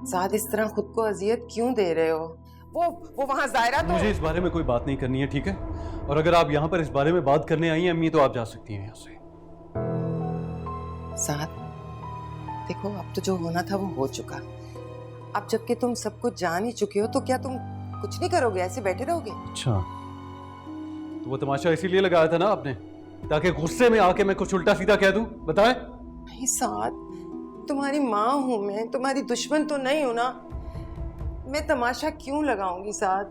साथ इस तरह खुद को अजियत क्यों दे रहे हो? वो वहां जायरा तो मुझे इस बारे में कोई बात नहीं करनी है, ठीक है? और अगर आप यहाँ पर इस बारे में बात करने आई हैं अम्मी, तो आप जा सकती हैं यहाँ से। साथ देखो, अब तो जो होना था वो हो चुका। अब जबकि तुम सब कुछ जान ही चुके हो, तो क्या तुम कुछ नहीं करोगे? ऐसे बैठे रहोगे? अच्छा, तो वो तमाशा इसीलिए लगाया था ना आपने, ताकि गुस्से में आके मैं कुछ उल्टा सीधा कह दूं? बताएं। नहीं साथ, तुम्हारी माँ हूं मैं, तुम्हारी दुश्मन तो नहीं हूं ना। मैं तमाशा क्यों लगाऊंगी साथ?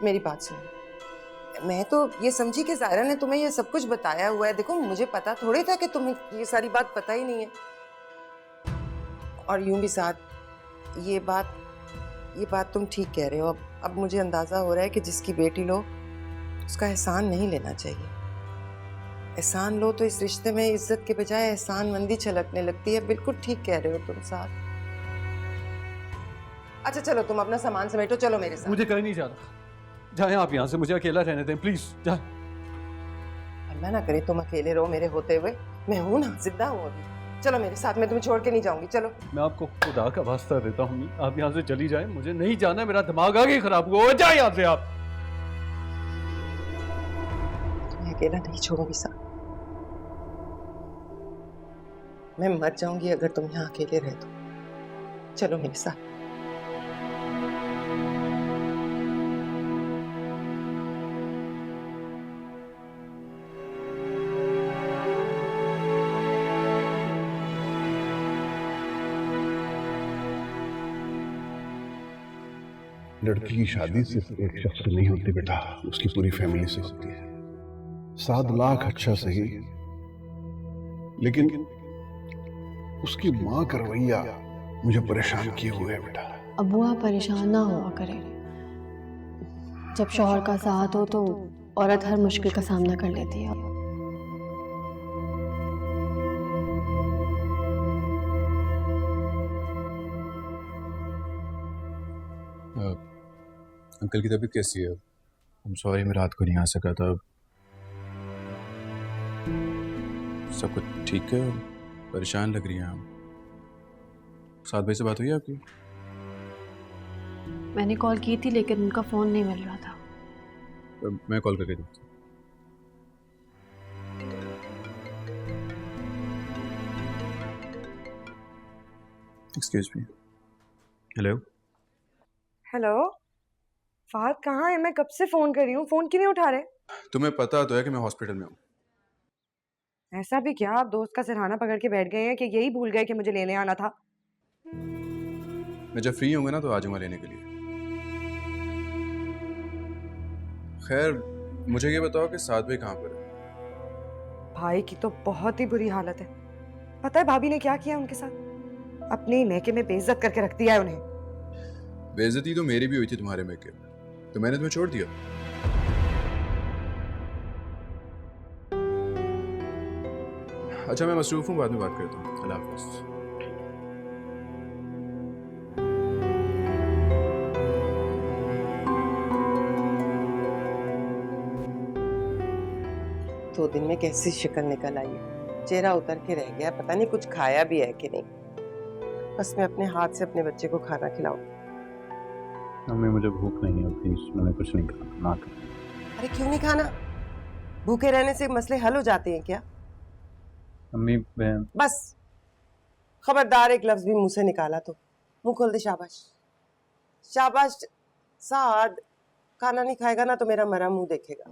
मेरी बात सुनो, मैं तो ये समझी कि जायरा ने तुम्हें ये सब कुछ बताया हुआ है। देखो, मुझे पता थोड़ी था कि तुम्हें ये सारी बात पता ही नहीं है। और यूं भी साथ, ये बात तुम ठीक कह रहे हो। अब मुझे अंदाजा हो रहा है कि जिसकी बेटी लो उसका एहसान नहीं लेना चाहिए। एहसान लो तो इस रिश्ते में इज्जत के बजाय एहसानमंदी छलकने लगती है। बिल्कुल ठीक कह रहे हो तुम साथ। अच्छा चलो, तुम अपना सामान समेटो, चलो मेरे साथ। मुझे कहीं नहीं जाना, जाएं आप यहाँ से, मुझे अकेला रहने दें प्लीज, जाएं। अल्लाह ना करे तुम अकेले रहो मेरे होते हुए। मैं हूं ना, जिंदा हूं अभी। चलो मेरे साथ, मैं तुम्हें छोड़ के नहीं जाऊंगी, चलो। मैं आपको खुदा का वास्ता देता हूँ, आप यहाँ से चली जाएं, मुझे नहीं जाना, मेरा दिमाग आगे खराब हुआ। जाए यहाँ से आप। तुम्हें अकेला नहीं छोड़ूंगी साथ। मैं मर जाऊंगी अगर तुम यहाँ अकेले रहे तो। चलो मेरे साथ। लड़की की शादी सिर्फ एक शख्स से नहीं होती बेटा, उसकी पूरी फैमिली से होती है। 7 लाख अच्छा सही, लेकिन उसकी माँ का रवैया मुझे परेशान किए हुए है बेटा। अबू आप परेशान ना हुआ करें। जब शौहर का साथ हो तो औरत हर मुश्किल का सामना कर लेती है। अंकल की तबीयत कैसी है? I'm सॉरी मैं रात को नहीं आ सका था। सब कुछ ठीक है? परेशान लग रही हैं आप। साथ भाई से बात हुई है आपकी? मैंने कॉल की थी लेकिन उनका फोन नहीं मिल रहा था। मैं कॉल करके देखता हूँ। Excuse me. Hello hello Fahad, कहाँ है? मैं कब से फोन कर रही हूँ, फोन क्यों नहीं उठा रहे? तुम्हें पता तो है कि मैं हॉस्पिटल में हूँ। ऐसा भी क्या आप दोस्त का सिरहाना पकड़ के बैठ गए हैं कि यही भूल गए कि मुझे लेने आना था? मैं जब फ्री होंगे ना तो आ जाऊंगा लेने के लिए। खैर मुझे ये बताओ कि साथ भाई कहाँ पर है? भाई की तो बहुत ही बुरी हालत है। पता है भाभी ने क्या किया उनके साथ? अपनी मैके में बेइज्जत करके रख दिया है उन्हें। बेइज्जती तो मेरी भी हुई थी तुम्हारे मैके में, तो मैंने तुम्हें छोड़ दिया। अच्छा मैं मसरूफ हूँ, बाद में बात करता हूँ। अल्लाह हाफ़िज़। दो दिन में कैसी शक्ल निकल आई है, चेहरा उतर के रह गया। पता नहीं कुछ खाया भी है कि नहीं। बस मैं अपने हाथ से अपने बच्चे को खाना खिलाऊं। मम्मी मुझे भूख नहीं है प्लीज, मैंने कुछ नहीं खाना, ना कर। अरे क्यों नहीं खाना? भूखे रहने से मसले हल हो जाते हैं क्या? मम्मी बहन, बस खबरदार एक लफ्ज भी मुंह से निकाला तो मुंह खोल दे। शाबाश शाबाश। साद खाना नहीं खाएगा ना तो मेरा मरा मुंह देखेगा।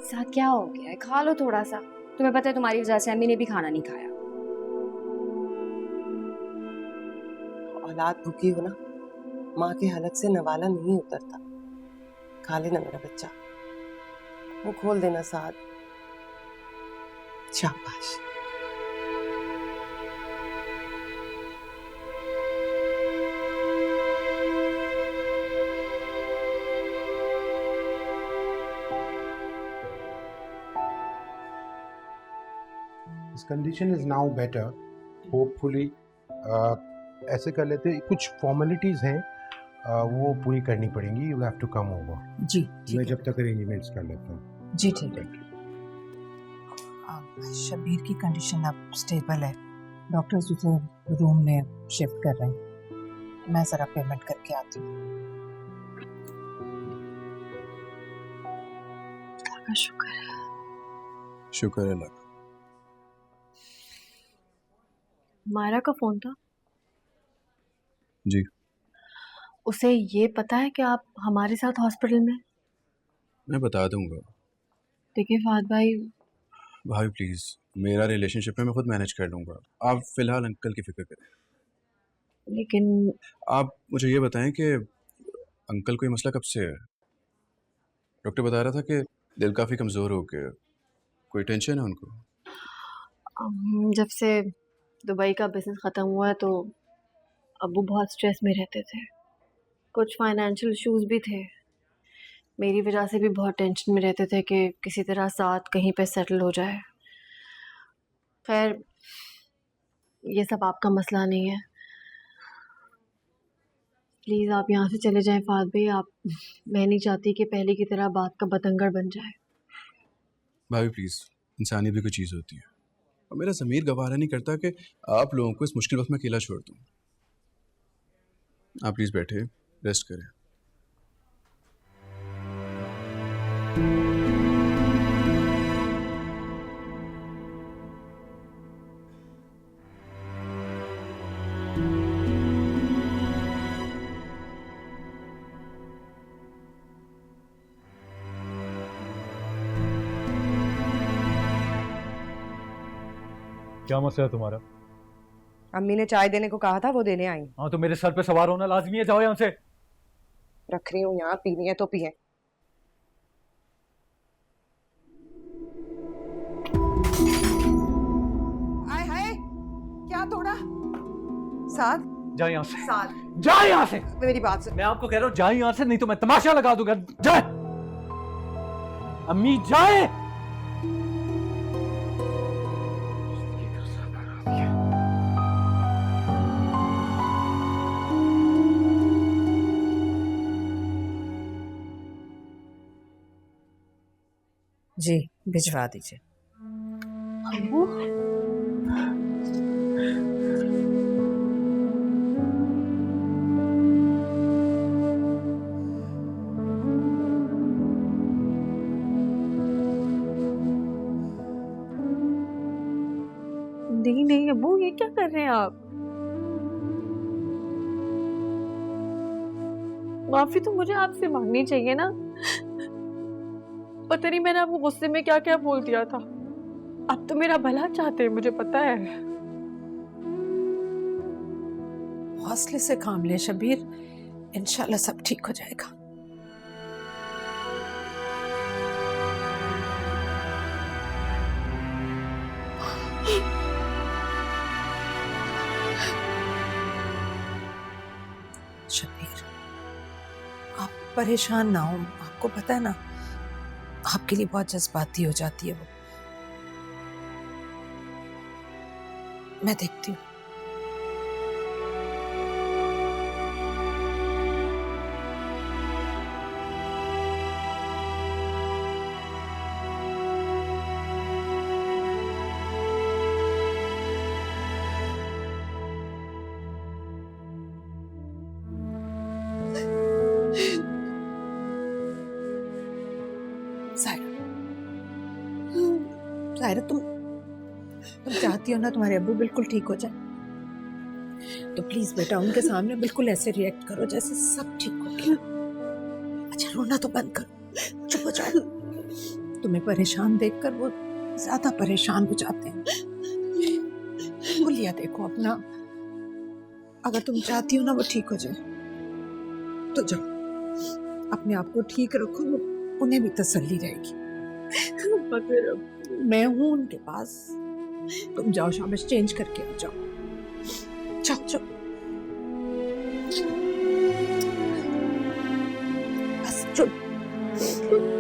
साथ क्या हो गया है? खा लो थोड़ा सा। तुम्हें पता है तुम्हारी वजह से अम्मी ने भी खाना नहीं खाया। औलाद भूखी हो ना, माँ के हलक से नवाला नहीं उतरता। खा लेना मेरा बच्चा, मुंह खोल देना साद। शाबाश। His condition is now better. Hopefully, ऐसे कर लेते हैं, कुछ फॉर्मेलिटीज हैं वो पूरी करनी पड़ेंगी। You have to come over. जी मैं जब तक अरेंजमेंट्स कर लेता हूँ। जी ठीक है। शबीर की कंडीशन अब स्टेबल है, डॉक्टर्स उसे रूम में शिफ्ट कर रहे हैं। मैं ज़रा पेमेंट करके आती हूँ। शुक्र है। शुक्र है अल्लाह का। मायरा का फोन था। जी उसे ये पता है कि आप हमारे साथ हॉस्पिटल में? मैं बता दूंगा। देखिए फाद भाई, भाई प्लीज़, मेरा रिलेशनशिप है, मैं खुद मैनेज कर लूँगा। आप फ़िलहाल अंकल की फ़िक्र करें। लेकिन आप मुझे ये बताएं कि अंकल को ये मसला कब से है? डॉक्टर बता रहा था कि दिल काफ़ी कमज़ोर हो गया। कोई टेंशन है उनको? जब से दुबई का बिजनेस ख़त्म हुआ है तो अब्बू बहुत स्ट्रेस में रहते थे। कुछ फाइनेंशियल इश्यूज भी थे। मेरी वजह से भी बहुत टेंशन में रहते थे कि किसी तरह साथ कहीं पे सेटल हो जाए। खैर ये सब आपका मसला नहीं है। प्लीज़ आप यहाँ से चले जाएं फाद भाई। आप, मैं नहीं चाहती कि पहले की तरह बात का बतंगड़ बन जाए। भाई प्लीज़, इंसानी भी कोई चीज़ होती है, और मेरा ज़मीर गवारा नहीं करता कि आप लोगों को इस मुश्किल वक्त में अकेला छोड़ दूँ। आप प्लीज़ बैठे, रेस्ट करें। क्या मसला है तुम्हारा? अम्मी ने चाय देने को कहा था, वो देने आई। हाँ तो मेरे सर पे सवार होना लाजमी है। जाओ यहाँ से। रख रही हूँ यहाँ, पीनी है तो पिए। आय हाय, क्या तोड़ा? साथ जा यहाँ से। साथ जा यहाँ से। मेरी बात सुन। मैं आपको कह रहा हूँ जाए यहाँ से, नहीं तो मैं तमाशा लगा दूंगा। जाए अम्मी, जाए। जी भिजवा दीजिए। अब्बू नहीं नहीं अब्बू, ये क्या कर रहे हैं आप? माफी तो मुझे आपसे मांगनी चाहिए ना। पता नहीं मैंने आपको गुस्से में क्या क्या बोल दिया था। आप तो मेरा भला चाहते हैं, मुझे पता है। हौसले से काम ले शबीर, इंशाल्लाह सब ठीक हो जाएगा। शबीर आप परेशान ना हो, आपको पता है ना आपके लिए बहुत जज्बाती हो जाती है वो। मैं देखती हूँ। सायरा तुम चाहती हो ना तुम्हारे अब्बू बिल्कुल ठीक हो जाए, तो प्लीज बेटा उनके सामने बिल्कुल ऐसे रिएक्ट करो जैसे सब ठीक हो गया। अच्छा रोना तो बंद करो, चुप हो जाओ। तुम्हें परेशान देखकर वो ज्यादा परेशान हो जाते हैं। बोलिया देखो अपना, अगर तुम चाहती हो ना वो ठीक हो जाए तो जाओ, अपने आप को ठीक रखो, उन्हें भी तसल्ली रहेगी। मैं हूं उनके पास, तुम जाओ शाबाश चेंज करके आ जाओ। जाओ जाओ बस चुप।